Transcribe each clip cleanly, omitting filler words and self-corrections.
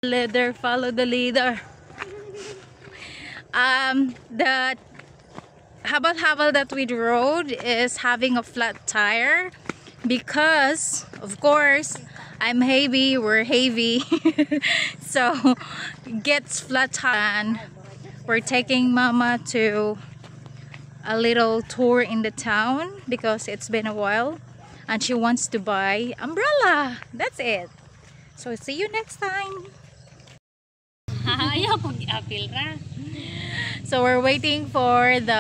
Leader, follow the leader. The habal-habal that we rode is having a flat tire because, of course, I'm heavy, we're heavy. So, gets flat tire. And we're taking Mama to a little tour in the town because it's been a while and she wants to buy umbrella. That's it. So, see you next time. So we're waiting for the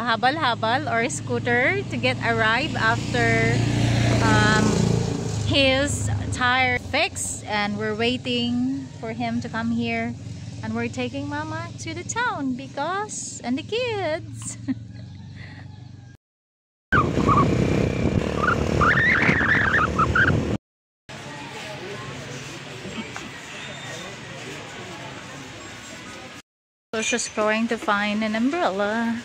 habal-habal or scooter to get arrived after his tire fixed, and we're waiting for him to come here, and we're taking Mama to the town because and the kids. So she's going to find an umbrella.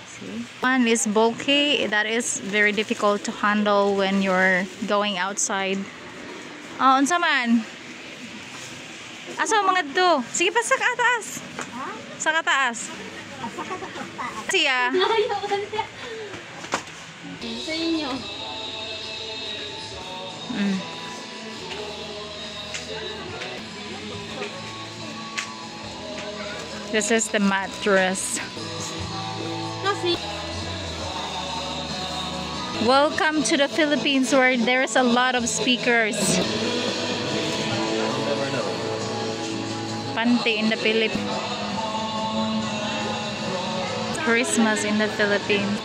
See? One is bulky. That is very difficult to handle when you're going outside. Oh, unsa man? Asa mga to? Sige pa sa kataas. Sa kataas. Siya. Sa inyo. This is the mattress. Welcome to the Philippines, where there's a lot of speakers. Pante in the Philippines. Christmas in the Philippines.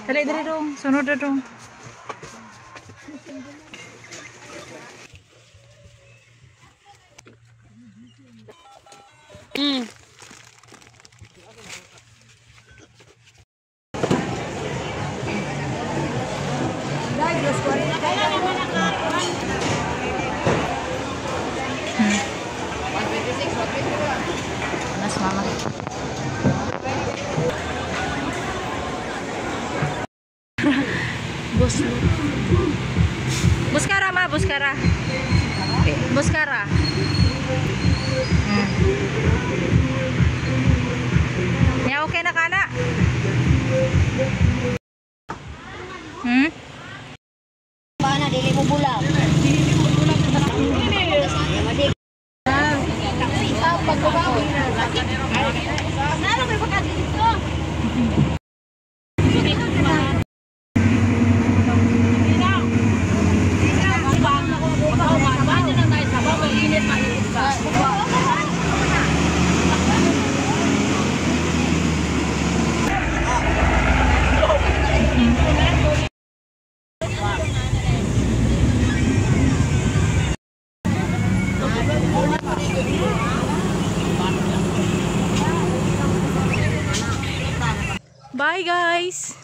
Dali dong, sunod dong. Mas Mama. Buskara ma, buskara. Buskara. Ya okay na kana. Paano dili mo bulag? Dili mo bulag sa ini. Nalo may pagkadito. Bye guys.